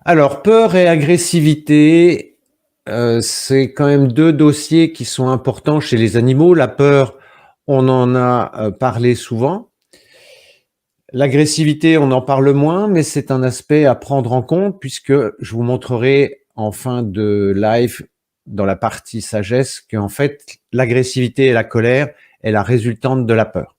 Alors, peur et agressivité, c'est quand même 2 dossiers qui sont importants chez les animaux. La peur, on en a, parlé souvent. L'agressivité, on en parle moins, mais c'est un aspect à prendre en compte puisque je vous montrerai en fin de live, dans la partie sagesse, qu'en fait, l'agressivité et la colère est la résultante de la peur.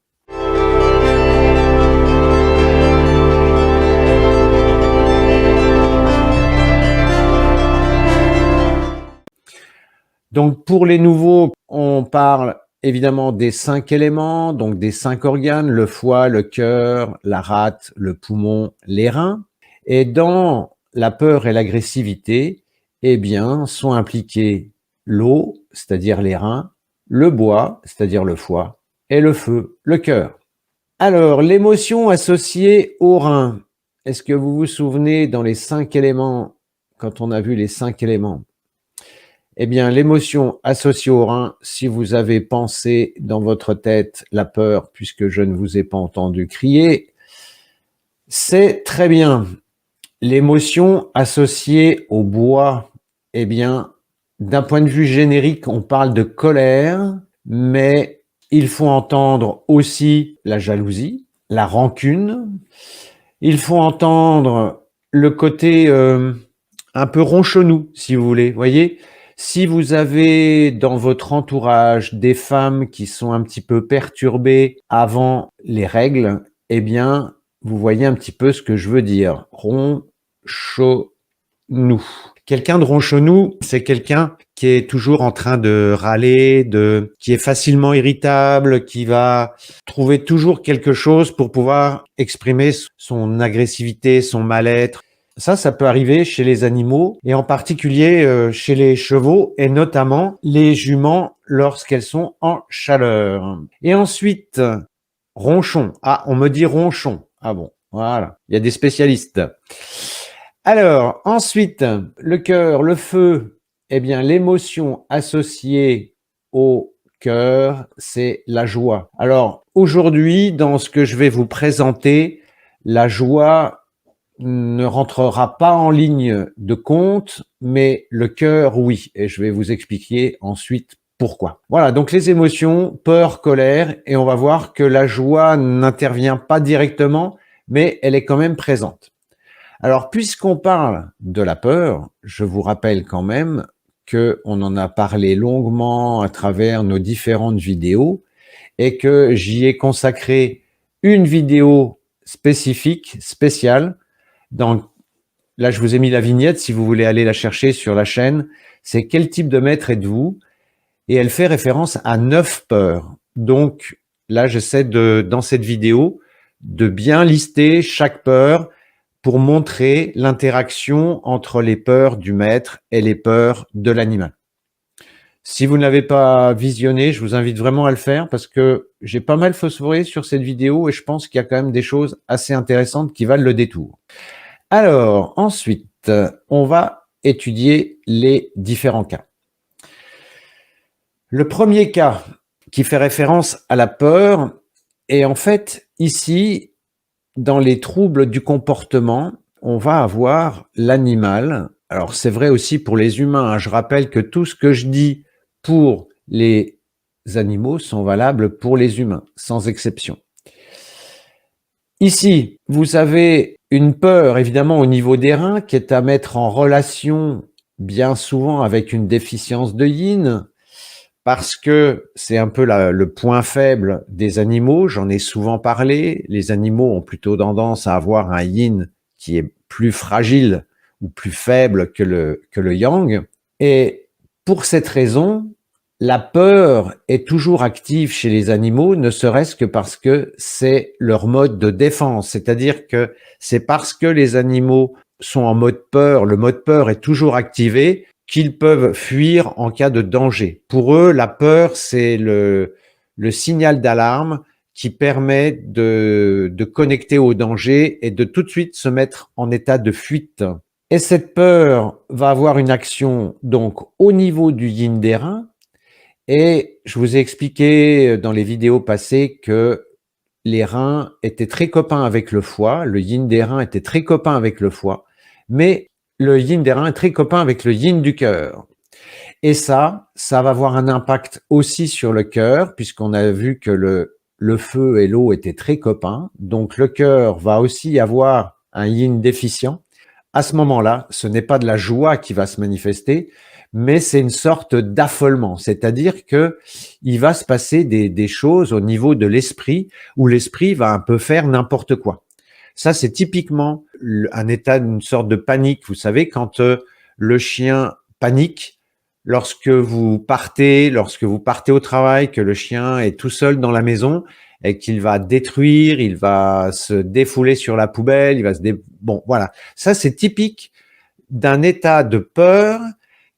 Donc pour les nouveaux, on parle évidemment des 5 éléments, donc des 5 organes, le foie, le cœur, la rate, le poumon, les reins. Et dans la peur et l'agressivité, eh bien, sont impliqués l'eau, c'est-à-dire les reins, le bois, c'est-à-dire le foie, et le feu, le cœur. Alors, l'émotion associée aux reins. Est-ce que vous vous souvenez dans les 5 éléments, quand on a vu les 5 éléments? Eh bien, l'émotion associée au rein, si vous avez pensé dans votre tête la peur, puisque je ne vous ai pas entendu crier, c'est très bien. L'émotion associée au bois, eh bien, d'un point de vue générique, on parle de colère, mais il faut entendre aussi la jalousie, la rancune. Il faut entendre le côté un peu ronchonou, si vous voulez. Voyez, si vous avez dans votre entourage des femmes qui sont un petit peu perturbées avant les règles, eh bien, vous voyez un petit peu ce que je veux dire. Ronchonou. Quelqu'un de ronchonou, c'est quelqu'un qui est toujours en train de râler, qui est facilement irritable, qui va trouver toujours quelque chose pour pouvoir exprimer son agressivité, son mal-être. Ça peut arriver chez les animaux et en particulier chez les chevaux et notamment les juments lorsqu'elles sont en chaleur. Et ensuite, ronchon. Ah, on me dit ronchon. Ah bon, voilà. Il y a des spécialistes. Alors, ensuite, le cœur, le feu, eh bien, l'émotion associée au cœur, c'est la joie. Alors, aujourd'hui, dans ce que je vais vous présenter, la joie ne rentrera pas en ligne de compte, mais le cœur, oui. Et je vais vous expliquer ensuite pourquoi. Voilà, donc les émotions, peur, colère, et on va voir que la joie n'intervient pas directement, mais elle est quand même présente. Alors, puisqu'on parle de la peur, je vous rappelle quand même qu'on en a parlé longuement à travers nos différentes vidéos et que j'y ai consacré une vidéo spécifique, spéciale. Là, je vous ai mis la vignette, si vous voulez aller la chercher sur la chaîne. C'est quel type de maître êtes-vous? Et elle fait référence à 9 peurs. Donc, là, j'essaie dans cette vidéo, de bien lister chaque peur pour montrer l'interaction entre les peurs du maître et les peurs de l'animal. Si vous ne l'avez pas visionné, je vous invite vraiment à le faire parce que j'ai pas mal phosphoré sur cette vidéo et je pense qu'il y a quand même des choses assez intéressantes qui valent le détour. Alors, ensuite, on va étudier les différents cas. Le premier cas qui fait référence à la peur est en fait ici, dans les troubles du comportement, on va avoir l'animal. Alors, c'est vrai aussi pour les humains, hein. Je rappelle que tout ce que je dis pour les animaux sont valables pour les humains, sans exception. Ici, vous avez une peur, évidemment, au niveau des reins, qui est à mettre en relation bien souvent avec une déficience de yin, parce que c'est un peu le point faible des animaux, j'en ai souvent parlé, les animaux ont plutôt tendance à avoir un yin qui est plus fragile ou plus faible que le yang, et pour cette raison, la peur est toujours active chez les animaux, ne serait-ce que parce que c'est leur mode de défense, c'est-à-dire que c'est parce que les animaux sont en mode peur, le mode peur est toujours activé, qu'ils peuvent fuir en cas de danger. Pour eux, la peur, c'est le signal d'alarme qui permet de connecter au danger et de tout de suite se mettre en état de fuite. Et cette peur va avoir une action donc au niveau du yin des reins. Et je vous ai expliqué dans les vidéos passées que les reins étaient très copains avec le foie, le yin des reins était très copain avec le foie, mais le yin des reins est très copain avec le yin du cœur. Et ça va avoir un impact aussi sur le cœur, puisqu'on a vu que le feu et l'eau étaient très copains. Donc le cœur va aussi avoir un yin déficient. À ce moment-là, ce n'est pas de la joie qui va se manifester, mais c'est une sorte d'affolement. C'est-à-dire que il va se passer des choses au niveau de l'esprit, où l'esprit va un peu faire n'importe quoi. Ça, c'est typiquement un état d'une sorte de panique. Vous savez, quand le chien panique, lorsque vous partez au travail, que le chien est tout seul dans la maison et qu'il va détruire, il va se défouler sur la poubelle, bon, voilà. Ça, c'est typique d'un état de peur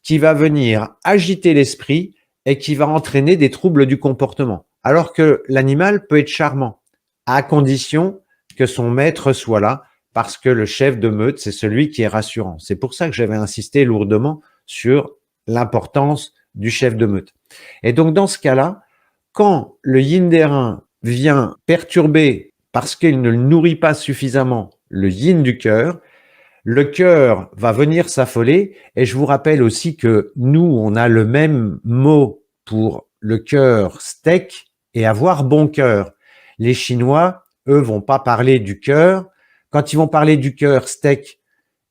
qui va venir agiter l'esprit et qui va entraîner des troubles du comportement. Alors que l'animal peut être charmant, à condition que son maître soit là, parce que le chef de meute, c'est celui qui est rassurant. C'est pour ça que j'avais insisté lourdement sur l'importance du chef de meute. Et donc, dans ce cas-là, quand le yin des reins vient perturber parce qu'il ne nourrit pas suffisamment le yin du cœur, le cœur va venir s'affoler. Et je vous rappelle aussi que nous, on a le même mot pour le cœur steak et avoir bon cœur. Les Chinois, eux, vont pas parler du cœur. Quand ils vont parler du cœur steak,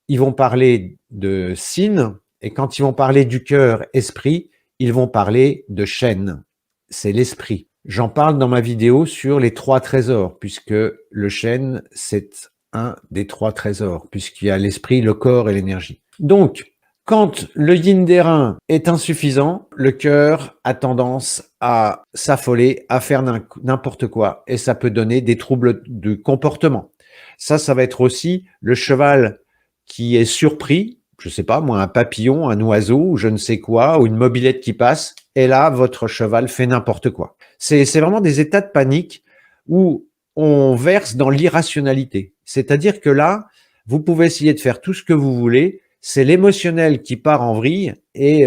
ils vont parler de sin. Et quand ils vont parler du cœur esprit, ils vont parler de chêne. C'est l'esprit. J'en parle dans ma vidéo sur les 3 trésors, puisque le chêne, c'est un des 3 trésors, puisqu'il y a l'esprit, le corps et l'énergie. Donc, quand le yin des reins est insuffisant, le cœur a tendance à s'affoler, à faire n'importe quoi, et ça peut donner des troubles de comportement. Ça va être aussi le cheval qui est surpris, je sais pas moi, un papillon, un oiseau, ou je ne sais quoi, ou une mobilette qui passe, et là, votre cheval fait n'importe quoi. C'est vraiment des états de panique où on verse dans l'irrationalité. C'est-à-dire que là, vous pouvez essayer de faire tout ce que vous voulez, c'est l'émotionnel qui part en vrille et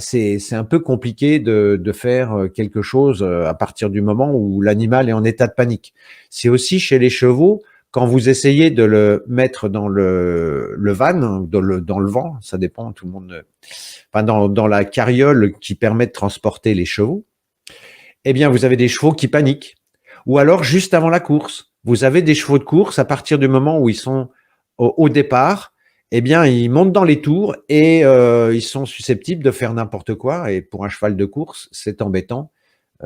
c'est un peu compliqué de faire quelque chose à partir du moment où l'animal est en état de panique. C'est aussi chez les chevaux, quand vous essayez de le mettre dans le van, dans le vent, ça dépend, tout le monde, enfin dans la carriole qui permet de transporter les chevaux, eh bien vous avez des chevaux qui paniquent. Ou alors juste avant la course, vous avez des chevaux de course à partir du moment où ils sont au départ, eh bien ils montent dans les tours et ils sont susceptibles de faire n'importe quoi. Et pour un cheval de course, c'est embêtant,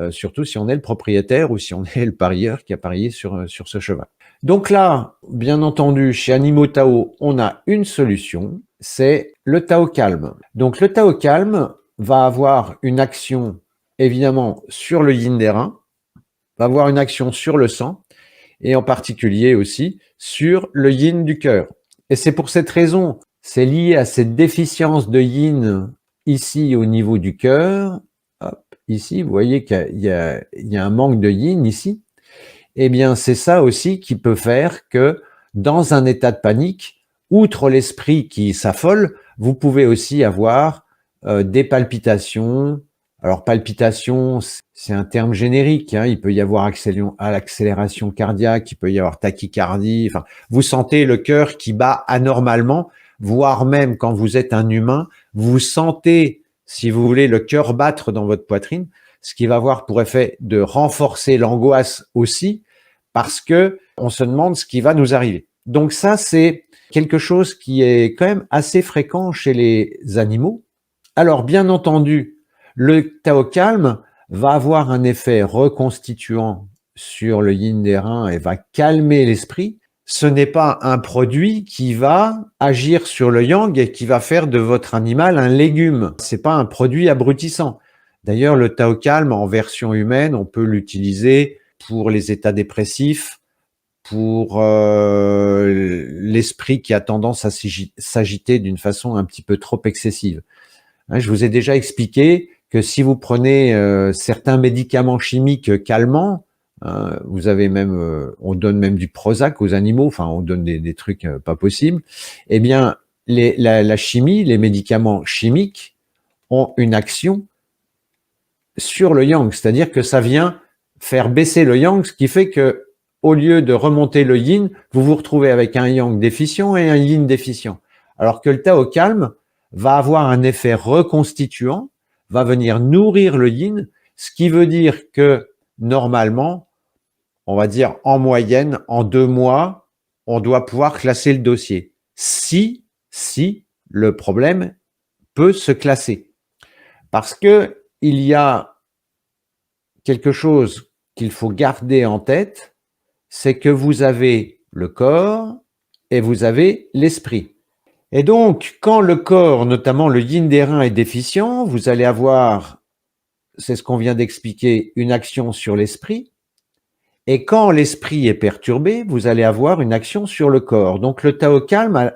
surtout si on est le propriétaire ou si on est le parieur qui a parié sur ce cheval. Donc là, bien entendu, chez Animaux Tao, on a une solution, c'est le Tao calme. Donc le Tao calme va avoir une action évidemment sur le yin des reins, va avoir une action sur le sang et en particulier aussi sur le yin du cœur. Et c'est pour cette raison, c'est lié à cette déficience de yin ici au niveau du cœur. Hop, ici, vous voyez qu'il y a un manque de yin ici. Eh bien, c'est ça aussi qui peut faire que dans un état de panique, outre l'esprit qui s'affole, vous pouvez aussi avoir des palpitations. Alors, palpitations, c'est un terme générique, hein. Il peut y avoir accélération cardiaque, il peut y avoir tachycardie. Enfin, vous sentez le cœur qui bat anormalement, voire même quand vous êtes un humain, vous sentez, si vous voulez, le cœur battre dans votre poitrine, ce qui va avoir pour effet de renforcer l'angoisse aussi, parce que on se demande ce qui va nous arriver. Donc ça, c'est quelque chose qui est quand même assez fréquent chez les animaux. Alors, bien entendu, le Tao calme va avoir un effet reconstituant sur le yin des reins et va calmer l'esprit. Ce n'est pas un produit qui va agir sur le yang et qui va faire de votre animal un légume. C'est pas un produit abrutissant. D'ailleurs, le Tao calme en version humaine, on peut l'utiliser pour les états dépressifs, pour l'esprit qui a tendance à s'agiter d'une façon un petit peu trop excessive. Je vous ai déjà expliqué que si vous prenez certains médicaments chimiques calmants, vous avez même, on donne même du Prozac aux animaux, enfin on donne des trucs pas possibles. Eh bien, la chimie, les médicaments chimiques ont une action sur le yang, c'est-à-dire que ça vient faire baisser le yang, ce qui fait que au lieu de remonter le yin, vous vous retrouvez avec un yang déficient et un yin déficient. Alors que le Tao calme va avoir un effet reconstituant, va venir nourrir le yin, ce qui veut dire que normalement, on va dire en moyenne, en 2 mois, on doit pouvoir classer le dossier. Si le problème peut se classer. Parce que il y a quelque chose qu'il faut garder en tête, c'est que vous avez le corps et vous avez l'esprit. Et donc, quand le corps, notamment le yin des reins, est déficient, vous allez avoir, c'est ce qu'on vient d'expliquer, une action sur l'esprit. Et quand l'esprit est perturbé, vous allez avoir une action sur le corps. Donc, le Tao calme a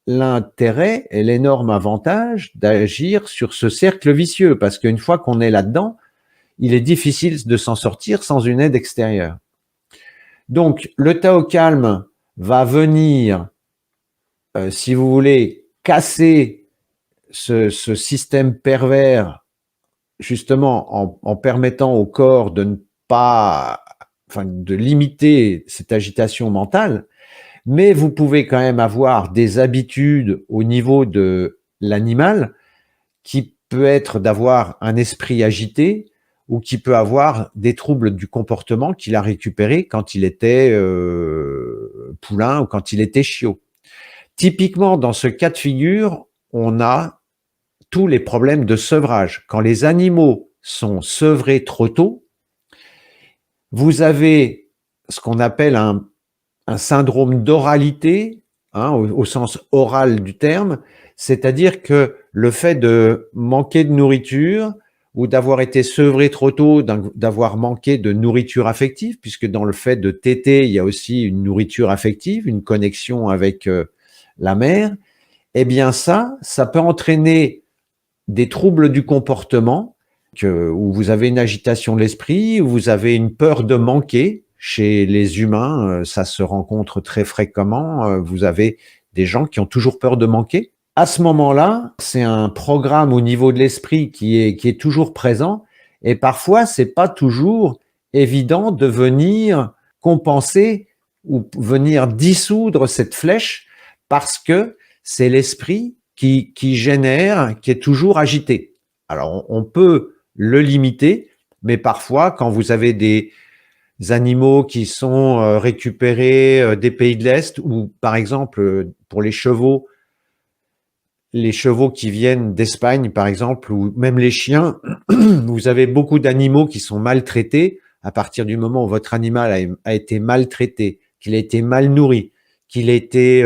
l'intérêt et l'énorme avantage d'agir sur ce cercle vicieux, parce qu'une fois qu'on est là-dedans, il est difficile de s'en sortir sans une aide extérieure. Donc, le Tao calme va venir, si vous voulez, casser ce système pervers, justement en permettant au corps de ne pas, enfin, de limiter cette agitation mentale, mais vous pouvez quand même avoir des habitudes au niveau de l'animal qui peut être d'avoir un esprit agité ou qui peut avoir des troubles du comportement qu'il a récupéré quand il était poulain ou quand il était chiot. Typiquement, dans ce cas de figure, on a tous les problèmes de sevrage. Quand les animaux sont sevrés trop tôt, vous avez ce qu'on appelle un syndrome d'oralité, hein, au sens oral du terme, c'est-à-dire que le fait de manquer de nourriture ou d'avoir été sevré trop tôt, d'avoir manqué de nourriture affective, puisque dans le fait de téter, il y a aussi une nourriture affective, une connexion avec la mère, eh bien ça peut entraîner des troubles du comportement, où vous avez une agitation de l'esprit, où vous avez une peur de manquer. Chez les humains, ça se rencontre très fréquemment. Vous avez des gens qui ont toujours peur de manquer. À ce moment-là, c'est un programme au niveau de l'esprit qui est toujours présent. Et parfois, c'est pas toujours évident de venir compenser ou venir dissoudre cette flèche parce que c'est l'esprit qui génère, qui est toujours agité. Alors, on peut le limiter, mais parfois, quand vous avez des animaux qui sont récupérés des pays de l'Est, ou par exemple, pour les chevaux qui viennent d'Espagne, par exemple, ou même les chiens, vous avez beaucoup d'animaux qui sont maltraités. À partir du moment où votre animal a été maltraité, qu'il a été mal nourri, qu'il a été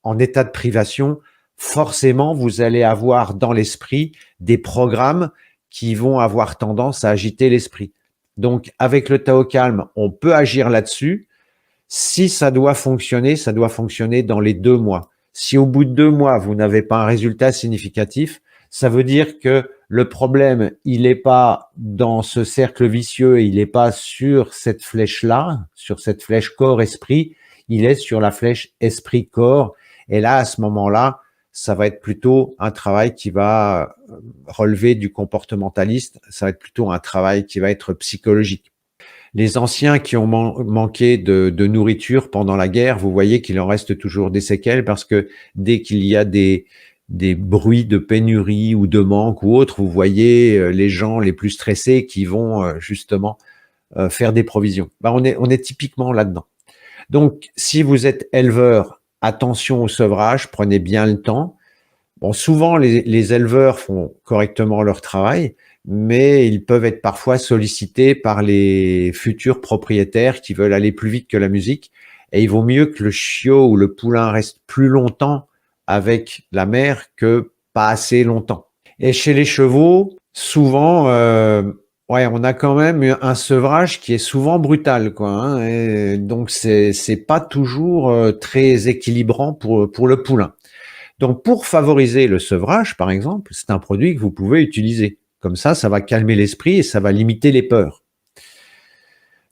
en état de privation, forcément, vous allez avoir dans l'esprit des programmes qui vont avoir tendance à agiter l'esprit. Donc, avec le Tao calme, on peut agir là-dessus. Si ça doit fonctionner dans les 2 mois. Si au bout de 2 mois, vous n'avez pas un résultat significatif, ça veut dire que le problème, il n'est pas dans ce cercle vicieux, il n'est pas sur cette flèche-là, sur cette flèche corps-esprit, il est sur la flèche esprit-corps. Et là, à ce moment-là, ça va être plutôt un travail qui va relever du comportementaliste, ça va être plutôt un travail qui va être psychologique. Les anciens qui ont manqué de nourriture pendant la guerre, vous voyez qu'il en reste toujours des séquelles parce que dès qu'il y a des bruits de pénurie ou de manque ou autre, vous voyez les gens les plus stressés qui vont justement faire des provisions. On est typiquement là-dedans. Donc, si vous êtes éleveur, attention au sevrage, prenez bien le temps. Bon, souvent, les éleveurs font correctement leur travail, mais ils peuvent être parfois sollicités par les futurs propriétaires qui veulent aller plus vite que la musique. Et il vaut mieux que le chiot ou le poulain reste plus longtemps avec la mère que pas assez longtemps. Et chez les chevaux, souvent, on a quand même un sevrage qui est souvent brutal, quoi. Hein, et donc c'est pas toujours très équilibrant pour le poulain. Donc, pour favoriser le sevrage, par exemple, c'est un produit que vous pouvez utiliser. Comme ça va calmer l'esprit et ça va limiter les peurs.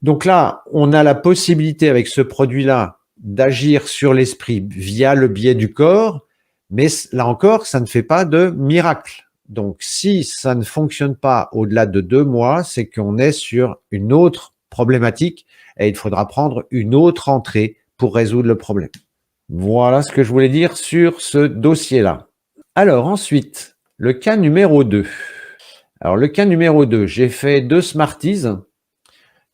Donc là, on a la possibilité avec ce produit-là d'agir sur l'esprit via le biais du corps, mais là encore, ça ne fait pas de miracle. Donc, si ça ne fonctionne pas au-delà de 2 mois, c'est qu'on est sur une autre problématique et il faudra prendre une autre entrée pour résoudre le problème. Voilà ce que je voulais dire sur ce dossier-là. Alors ensuite, le cas numéro 2. Alors le cas numéro 2, j'ai fait 2 Smarties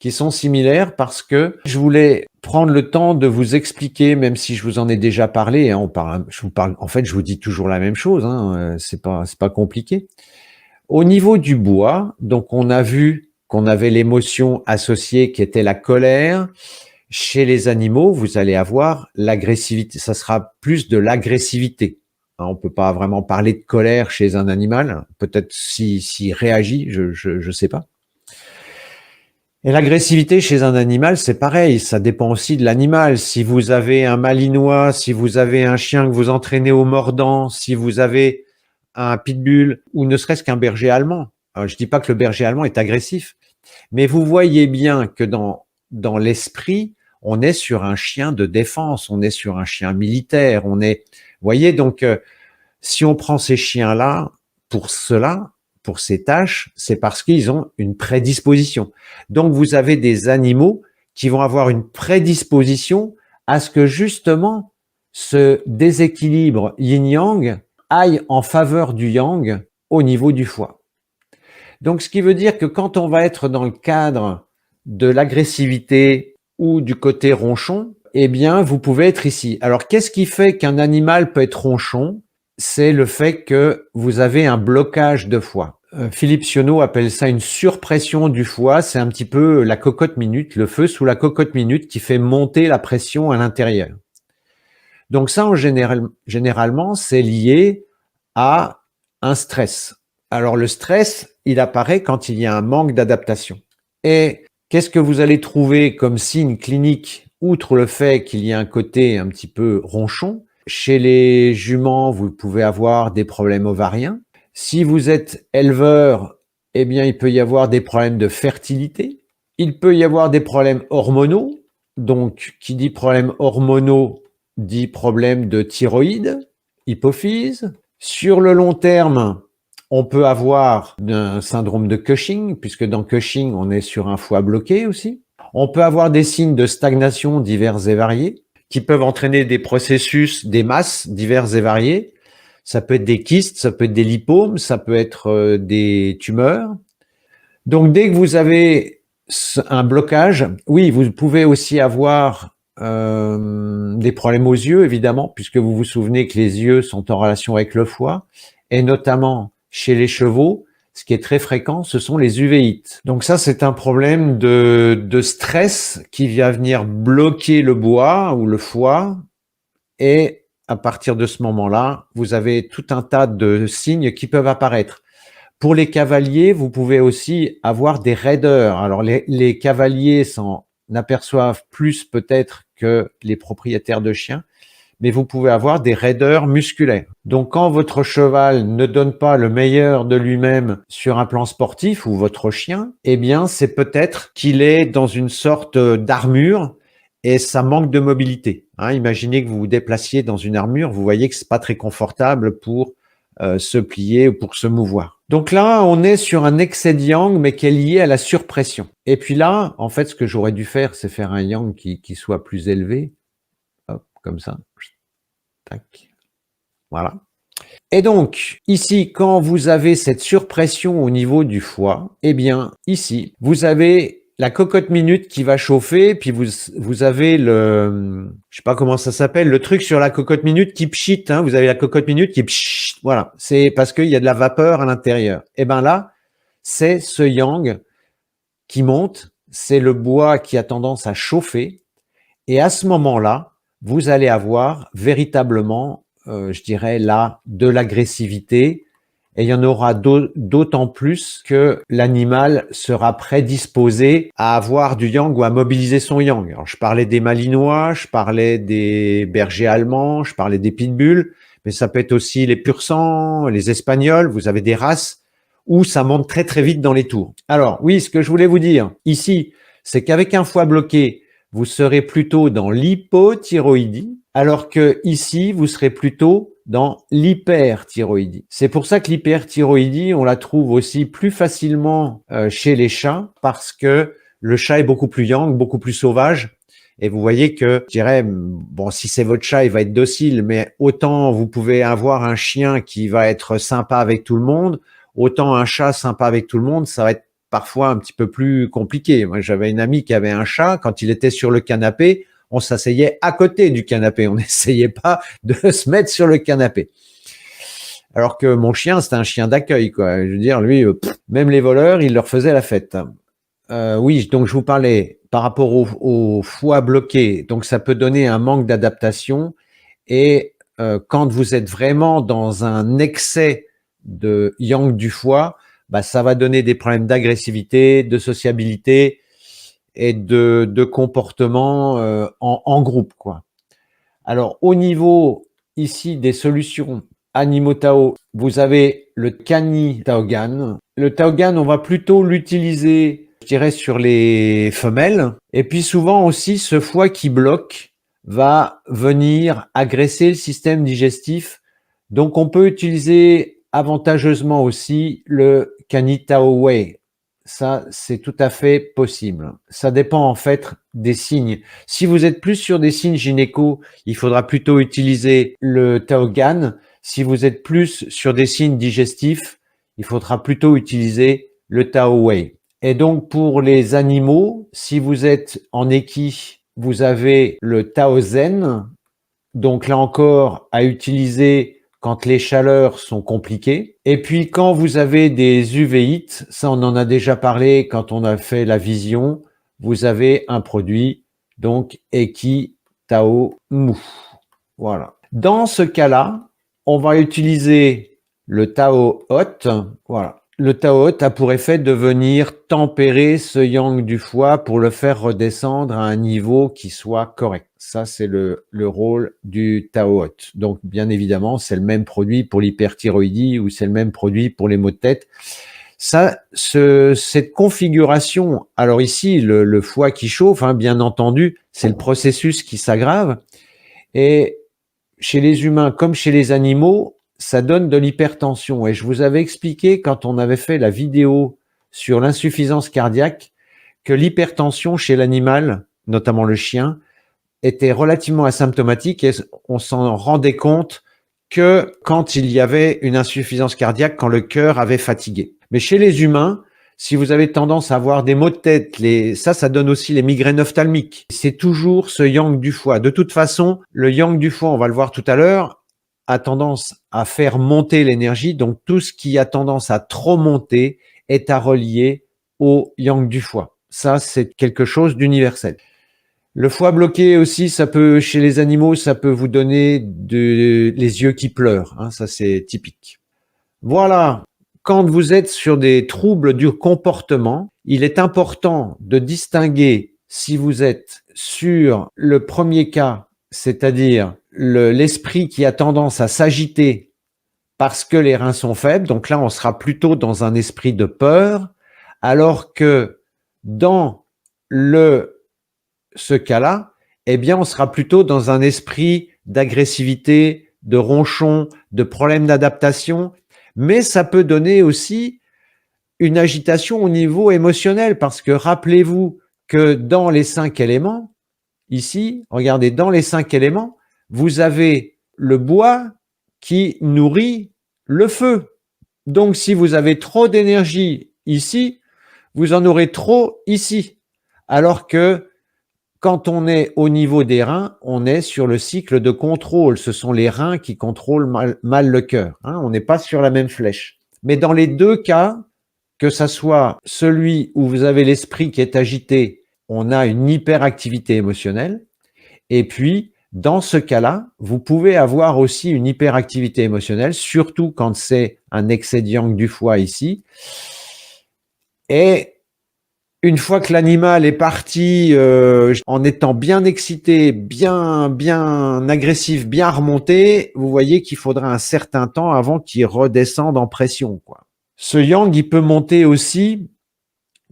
qui sont similaires parce que je voulais prendre le temps de vous expliquer, même si je vous en ai déjà parlé, hein, en fait, je vous dis toujours la même chose, hein, c'est pas compliqué. Au niveau du bois, donc on a vu qu'on avait l'émotion associée qui était la colère. Chez les animaux, vous allez avoir l'agressivité. Ça sera plus de l'agressivité. Hein, on peut pas vraiment parler de colère chez un animal. Peut-être s'il réagit, je sais pas. Et l'agressivité chez un animal, c'est pareil. Ça dépend aussi de l'animal. Si vous avez un malinois, si vous avez un chien que vous entraînez au mordant, si vous avez un pitbull ou ne serait-ce qu'un berger allemand. Alors, je dis pas que le berger allemand est agressif, mais vous voyez bien que dans l'esprit, on est sur un chien de défense, on est sur un chien militaire, vous voyez, donc, si on prend ces chiens-là, pour cela, pour ces tâches, c'est parce qu'ils ont une prédisposition. Donc, vous avez des animaux qui vont avoir une prédisposition à ce que justement ce déséquilibre yin-yang aille en faveur du yang au niveau du foie. Donc, ce qui veut dire que quand on va être dans le cadre de l'agressivité ou du côté ronchon, eh bien, vous pouvez être ici. Alors, qu'est-ce qui fait qu'un animal peut être ronchon? C'est le fait que vous avez un blocage de foie. Philippe Sionneau appelle ça une surpression du foie. C'est un petit peu la cocotte minute, le feu sous la cocotte minute qui fait monter la pression à l'intérieur. Donc ça, généralement, c'est lié à un stress. Alors le stress, il apparaît quand il y a un manque d'adaptation. Et qu'est-ce que vous allez trouver comme signe clinique, outre le fait qu'il y a un côté un petit peu ronchon? Chez les juments, vous pouvez avoir des problèmes ovariens. Si vous êtes éleveur, eh bien, il peut y avoir des problèmes de fertilité. Il peut y avoir des problèmes hormonaux. Donc, qui dit problème hormonaux dit problème de thyroïde, hypophyse. Sur le long terme, on peut avoir un syndrome de Cushing, puisque dans Cushing, on est sur un foie bloqué aussi. On peut avoir des signes de stagnation divers et variés, qui peuvent entraîner des processus, des masses divers et variés. Ça peut être des kystes, ça peut être des lipomes, ça peut être des tumeurs. Donc, dès que vous avez un blocage, oui, vous pouvez aussi avoir des problèmes aux yeux, évidemment, puisque vous vous souvenez que les yeux sont en relation avec le foie, et notamment chez les chevaux, ce qui est très fréquent, ce sont les uvéites. Donc ça, c'est un problème de stress qui vient venir bloquer le bois ou le foie, et à partir de ce moment-là, vous avez tout un tas de signes qui peuvent apparaître. Pour les cavaliers, vous pouvez aussi avoir des raideurs. Alors, les cavaliers s'en aperçoivent plus peut-être que les propriétaires de chiens, mais vous pouvez avoir des raideurs musculaires. Donc, quand votre cheval ne donne pas le meilleur de lui-même sur un plan sportif ou votre chien, eh bien, c'est peut-être qu'il est dans une sorte d'armure et ça manque de mobilité. Hein, imaginez que vous vous déplaciez dans une armure, vous voyez que c'est pas très confortable pour se plier ou pour se mouvoir. Donc là, on est sur un excès de yang, mais qui est lié à la surpression. Et puis là, en fait, ce que j'aurais dû faire, c'est faire un yang qui soit plus élevé. Hop, comme ça. Tac. Voilà. Et donc, ici, quand vous avez cette surpression au niveau du foie, eh bien, ici, vous avez la cocotte minute qui va chauffer, puis vous avez je sais pas comment ça s'appelle, le truc sur la cocotte minute qui pchite, hein, vous avez la cocotte minute qui pchite, voilà. C'est parce qu'il y a de la vapeur à l'intérieur. Et ben là, c'est ce yang qui monte, c'est le bois qui a tendance à chauffer. Et à ce moment-là, vous allez avoir véritablement, je dirais là, de l'agressivité, et il y en aura d'autant plus que l'animal sera prédisposé à avoir du yang ou à mobiliser son yang. Alors, je parlais des malinois, je parlais des bergers allemands, je parlais des pitbulls, mais ça peut être aussi les pur-sang, les espagnols, vous avez des races où ça monte très très vite dans les tours. Alors oui, ce que je voulais vous dire ici, c'est qu'avec un foie bloqué, vous serez plutôt dans l'hypothyroïdie, alors que ici, vous serez plutôt dans l'hyperthyroïdie. C'est pour ça que l'hyperthyroïdie, on la trouve aussi plus facilement chez les chats, parce que le chat est beaucoup plus yang, beaucoup plus sauvage, Et vous voyez que, je dirais, bon, si c'est votre chat, il va être docile, mais autant vous pouvez avoir un chien qui va être sympa avec tout le monde, autant un chat sympa avec tout le monde, ça va être parfois un petit peu plus compliqué. Moi, j'avais une amie qui avait un chat, quand il était sur le canapé, on s'asseyait à côté du canapé, on n'essayait pas de se mettre sur le canapé. Alors que mon chien, c'était un chien d'accueil, quoi. Je veux dire, lui, même les voleurs, il leur faisait la fête. Oui, donc je vous parlais par rapport au foie bloqué. Donc ça peut donner un manque d'adaptation. Et quand vous êtes vraiment dans un excès de yang du foie, bah, ça va donner des problèmes d'agressivité, de sociabilité et de comportement en groupe, quoi. Alors, au niveau ici des solutions animaux Tao, vous avez le Kani Taogan. Le Taogan, on va plutôt l'utiliser, je dirais, sur les femelles. Et puis souvent aussi, ce foie qui bloque va venir agresser le système digestif. Donc, on peut utiliser avantageusement aussi le Kani Tao Wei. Ça, c'est tout à fait possible. Ça dépend en fait des signes. Si vous êtes plus sur des signes gynéco, il faudra plutôt utiliser le Taogan. Si vous êtes plus sur des signes digestifs, il faudra plutôt utiliser le Tao Wei. Et donc pour les animaux, si vous êtes en équi, vous avez le Tao Zen. Donc là encore, à utiliser quand les chaleurs sont compliquées. Et puis quand vous avez des uvéites, ça on en a déjà parlé quand on a fait la vision, vous avez un produit, donc Eki Tao Mou. Voilà. Dans ce cas-là, on va utiliser le Tao Hot. Voilà. Le Tao Hot a pour effet de venir tempérer ce yang du foie pour le faire redescendre à un niveau qui soit correct. Ça, c'est le rôle du Tao Hot. Donc, bien évidemment, c'est le même produit pour l'hyperthyroïdie ou c'est le même produit pour les maux de tête. Ça, cette configuration, alors ici, le foie qui chauffe, hein, bien entendu, c'est le processus qui s'aggrave. Et chez les humains comme chez les animaux, ça donne de l'hypertension. Et je vous avais expliqué quand on avait fait la vidéo sur l'insuffisance cardiaque que l'hypertension chez l'animal, notamment le chien, était relativement asymptomatique et on s'en rendait compte que quand il y avait une insuffisance cardiaque, quand le cœur avait fatigué. Mais chez les humains, si vous avez tendance à avoir des maux de tête, ça donne aussi les migraines ophtalmiques. C'est toujours ce yang du foie. De toute façon, le yang du foie, on va le voir tout à l'heure, a tendance à faire monter l'énergie. Donc, tout ce qui a tendance à trop monter est à relier au yang du foie. Ça, c'est quelque chose d'universel. Le foie bloqué aussi, ça peut, chez les animaux, ça peut vous donner les yeux qui pleurent. Hein, ça, c'est typique. Voilà. Quand vous êtes sur des troubles du comportement, il est important de distinguer si vous êtes sur le premier cas, c'est-à-dire l'esprit qui a tendance à s'agiter parce que les reins sont faibles. Donc là, on sera plutôt dans un esprit de peur, alors que dans ce cas-là, eh bien, on sera plutôt dans un esprit d'agressivité, de ronchon, de problème d'adaptation. Mais ça peut donner aussi une agitation au niveau émotionnel, parce que rappelez-vous que dans les 5 éléments, ici, regardez, dans les 5 éléments, vous avez le bois qui nourrit le feu. Donc, si vous avez trop d'énergie ici, vous en aurez trop ici. Alors que quand on est au niveau des reins, on est sur le cycle de contrôle. Ce sont les reins qui contrôlent mal le cœur. Hein, on n'est pas sur la même flèche. Mais dans les deux cas, que ça soit celui où vous avez l'esprit qui est agité, on a une hyperactivité émotionnelle. Et puis, dans ce cas-là, vous pouvez avoir aussi une hyperactivité émotionnelle, surtout quand c'est un excès de yang du foie ici. Et une fois que l'animal est parti en étant bien excité, bien agressif, bien remonté, vous voyez qu'il faudra un certain temps avant qu'il redescende en pression, quoi. Ce yang, il peut monter aussi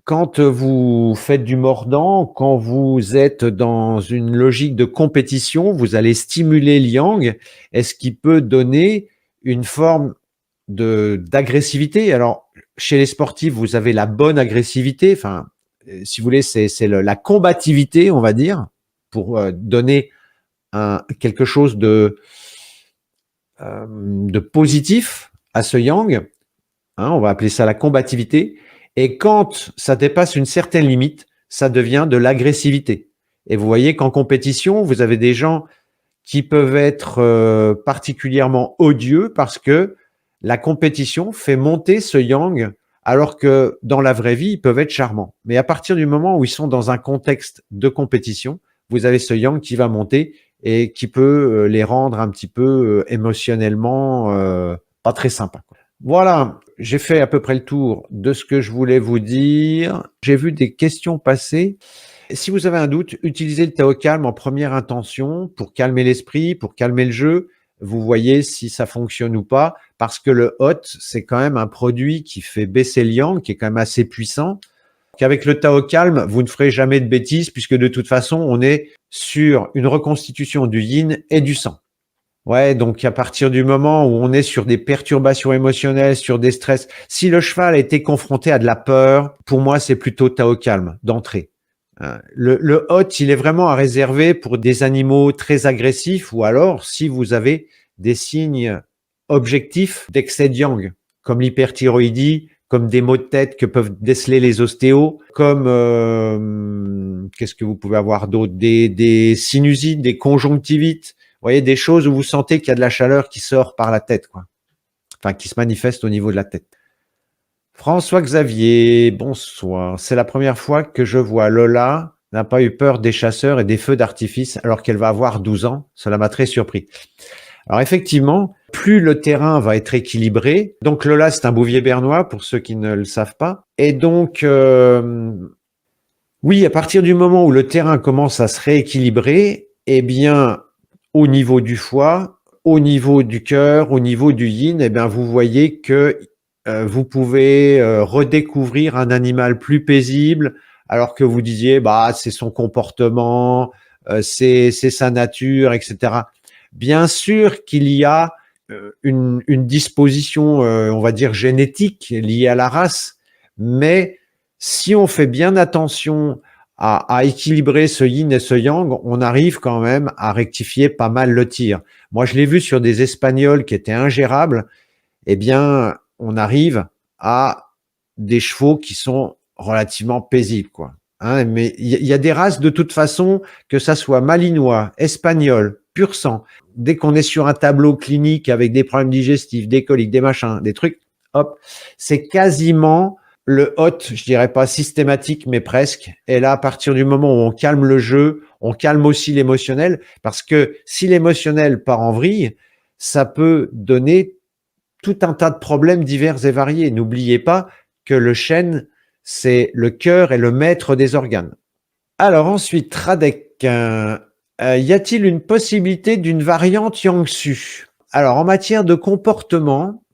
quand vous faites du mordant, quand vous êtes dans une logique de compétition, vous allez stimuler le yang, et ce qui peut donner une forme d'agressivité. Alors, chez les sportifs, vous avez la bonne agressivité, enfin, si vous voulez, c'est la combativité, on va dire. pour donner quelque chose de positif à ce yang. On va appeler ça la combativité. Et quand ça dépasse une certaine limite, ça devient de l'agressivité. Et vous voyez qu'en compétition, vous avez des gens qui peuvent être particulièrement odieux parce que la compétition fait monter ce yang, alors que dans la vraie vie, ils peuvent être charmants. Mais à partir du moment où ils sont dans un contexte de compétition, vous avez ce yang qui va monter et qui peut les rendre un petit peu émotionnellement pas très sympas. Voilà, j'ai fait à peu près le tour de ce que je voulais vous dire. J'ai vu des questions passer. Si vous avez un doute, utilisez le Tao Calme en première intention pour calmer l'esprit, pour calmer le jeu. Vous voyez si ça fonctionne ou pas, parce que le hot, c'est quand même un produit qui fait baisser le yang, qui est quand même assez puissant. Qu'avec le Tao Calme, vous ne ferez jamais de bêtises, puisque de toute façon, on est sur une reconstitution du yin et du sang. Ouais, donc à partir du moment où on est sur des perturbations émotionnelles, sur des stress, si le cheval a été confronté à de la peur, pour moi, c'est plutôt Tao Calme d'entrée. Le hot, il est vraiment à réserver pour des animaux très agressifs, ou alors si vous avez des signes objectifs d'excès de yang, comme l'hyperthyroïdie, comme des maux de tête que peuvent déceler les ostéos, comme qu'est-ce que vous pouvez avoir d'autre, des sinusites, des conjonctivites. Vous voyez, des choses où vous sentez qu'il y a de la chaleur qui sort par la tête, quoi. Enfin, qui se manifeste au niveau de la tête. François Xavier, bonsoir. C'est la première fois que je vois Lola n'a pas eu peur des chasseurs et des feux d'artifice alors qu'elle va avoir 12 ans. Cela m'a très surpris. Alors effectivement, plus le terrain va être équilibré, donc Lola c'est un bouvier bernois pour ceux qui ne le savent pas, et donc oui, à partir du moment où le terrain commence à se rééquilibrer, eh bien au niveau du foie, au niveau du cœur, au niveau du yin, eh bien vous voyez que vous pouvez redécouvrir un animal plus paisible, alors que vous disiez bah c'est son comportement, c'est sa nature, etc. Bien sûr qu'il y a une disposition, on va dire génétique liée à la race, mais si on fait bien attention à équilibrer ce yin et ce yang, on arrive quand même à rectifier pas mal le tir. Moi, je l'ai vu sur des Espagnols qui étaient ingérables. Eh bien, on arrive à des chevaux qui sont relativement paisibles, quoi. Mais il y a des races de toute façon, que ça soit malinois, espagnol, pur sang. Dès qu'on est sur un tableau clinique avec des problèmes digestifs, des coliques, des machins, des trucs, hop, c'est quasiment le hot, je dirais pas systématique, mais presque. Et là, à partir du moment où on calme le jeu, on calme aussi l'émotionnel, parce que si l'émotionnel part en vrille, ça peut donner tout un tas de problèmes divers et variés. N'oubliez pas que le chêne, c'est le cœur et le maître des organes. Alors ensuite, Radek, y a-t-il une possibilité d'une variante Yang-Su? Alors en matière de comportement,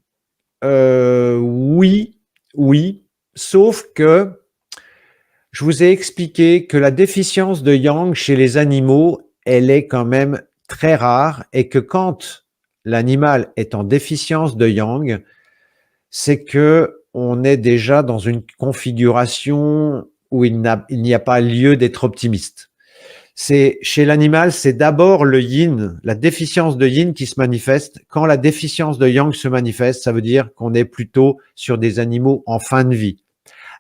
oui, sauf que je vous ai expliqué que la déficience de Yang chez les animaux, elle est quand même très rare, et que quand l'animal est en déficience de Yang, c'est que on est déjà dans une configuration où il n'y a pas lieu d'être optimiste. C'est chez l'animal, c'est d'abord le yin, la déficience de yin qui se manifeste. Quand la déficience de yang se manifeste, ça veut dire qu'on est plutôt sur des animaux en fin de vie.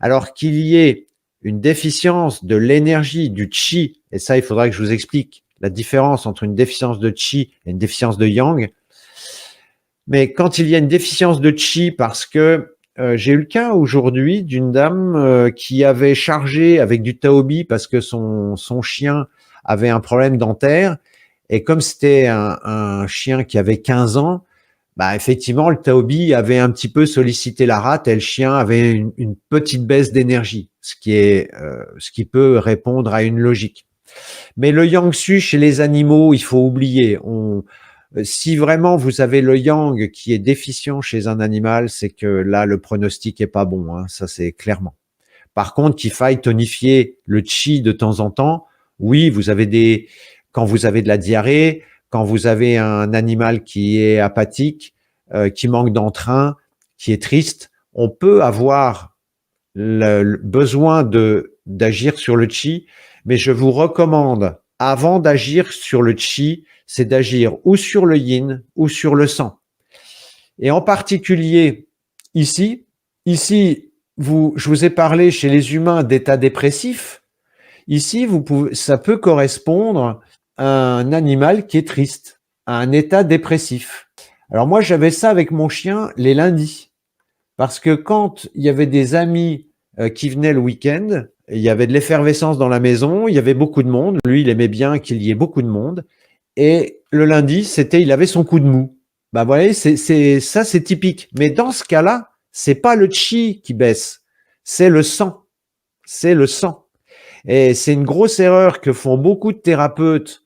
Alors qu'il y ait une déficience de l'énergie, du chi, et ça, il faudra que je vous explique la différence entre une déficience de chi et une déficience de yang. Mais quand il y a une déficience de chi, parce que j'ai eu le cas aujourd'hui d'une dame qui avait chargé avec du taobi parce que son chien avait un problème dentaire, et comme c'était un chien qui avait 15 ans, bah effectivement le taobi avait un petit peu sollicité la rate, et le chien avait une petite baisse d'énergie, ce qui peut répondre à une logique. Mais le yang-su chez les animaux, il faut oublier. Si vraiment vous avez le yang qui est déficient chez un animal, c'est que là, le pronostic est pas bon, hein, ça c'est clairement. Par contre, qu'il faille tonifier le chi de temps en temps, oui, quand vous avez de la diarrhée, quand vous avez un animal qui est apathique, qui manque d'entrain, qui est triste, on peut avoir le besoin d'agir sur le chi, mais je vous recommande avant d'agir sur le qi, c'est d'agir ou sur le yin ou sur le sang. Et en particulier ici, je vous ai parlé chez les humains d'état dépressif. Ici, ça peut correspondre à un animal qui est triste, à un état dépressif. Alors moi, j'avais ça avec mon chien les lundis, parce que quand il y avait des amis qui venaient le week-end, il y avait de l'effervescence dans la maison, il y avait beaucoup de monde. Lui, il aimait bien qu'il y ait beaucoup de monde. Et le lundi, il avait son coup de mou. Bah, vous voyez, c'est typique. Mais dans ce cas-là, c'est pas le qi qui baisse, c'est le sang. C'est le sang. Et c'est une grosse erreur que font beaucoup de thérapeutes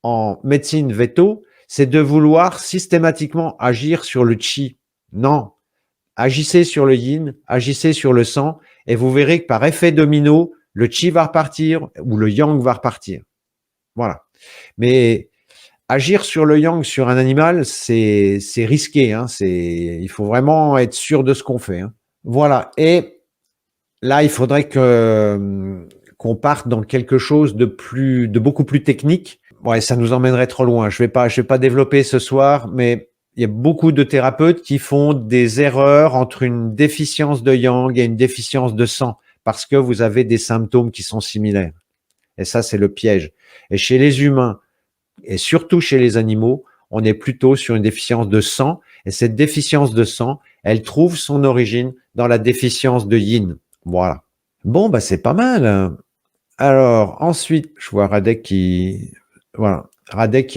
en médecine véto, c'est de vouloir systématiquement agir sur le qi. Non. Agissez sur le yin, agissez sur le sang, et vous verrez que par effet domino, le qi va repartir ou le yang va repartir. Voilà. Mais agir sur le yang sur un animal, c'est risqué. Hein. Il faut vraiment être sûr de ce qu'on fait. Hein. Voilà. Et là, il faudrait qu'on parte dans quelque chose de beaucoup plus technique. Ouais, ça nous emmènerait trop loin. Je vais pas développer ce soir, mais il y a beaucoup de thérapeutes qui font des erreurs entre une déficience de yang et une déficience de sang parce que vous avez des symptômes qui sont similaires. Et ça, c'est le piège. Et chez les humains, et surtout chez les animaux, on est plutôt sur une déficience de sang. Et cette déficience de sang, elle trouve son origine dans la déficience de yin. Voilà. Bon, bah, c'est pas mal. Alors, ensuite, je vois Radek qui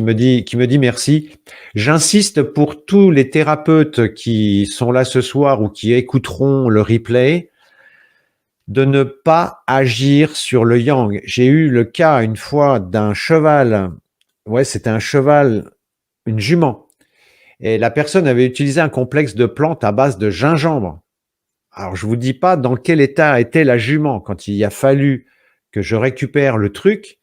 me dit merci. J'insiste pour tous les thérapeutes qui sont là ce soir ou qui écouteront le replay de ne pas agir sur le yang. J'ai eu le cas une fois d'un cheval. Ouais, c'était un cheval, une jument. Et la personne avait utilisé un complexe de plantes à base de gingembre. Alors, je vous dis pas dans quel état était la jument quand il a fallu que je récupère le truc.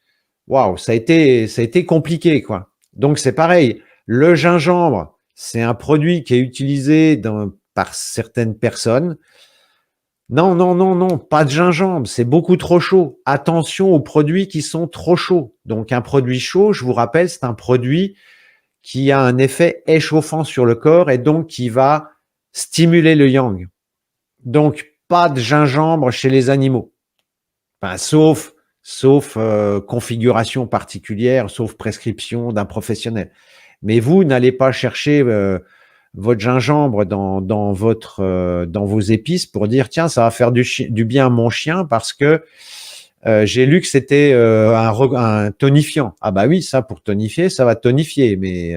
Waouh, ça a été compliqué, quoi. Donc, c'est pareil. Le gingembre, c'est un produit qui est utilisé par certaines personnes. Non, pas de gingembre, c'est beaucoup trop chaud. Attention aux produits qui sont trop chauds. Donc, un produit chaud, je vous rappelle, c'est un produit qui a un effet échauffant sur le corps et donc qui va stimuler le yang. Donc, pas de gingembre chez les animaux. Enfin, sauf configuration particulière, sauf prescription d'un professionnel. Mais vous n'allez pas chercher votre gingembre dans vos épices pour dire tiens, ça va faire du bien à mon chien parce que j'ai lu que c'était un tonifiant. Ah bah oui, ça pour tonifier, ça va tonifier, mais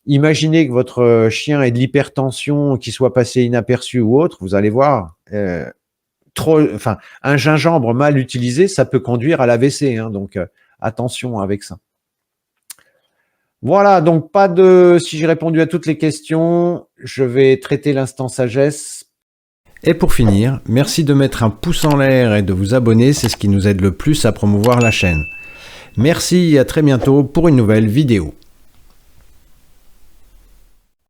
imaginez que votre chien ait de l'hypertension, qu'il soit passé inaperçu ou autre, vous allez voir, un gingembre mal utilisé, ça peut conduire à l'AVC, hein, donc attention avec ça. Voilà, donc si j'ai répondu à toutes les questions, je vais traiter l'instant sagesse. Et pour finir, merci de mettre un pouce en l'air et de vous abonner, c'est ce qui nous aide le plus à promouvoir la chaîne. Merci et à très bientôt pour une nouvelle vidéo.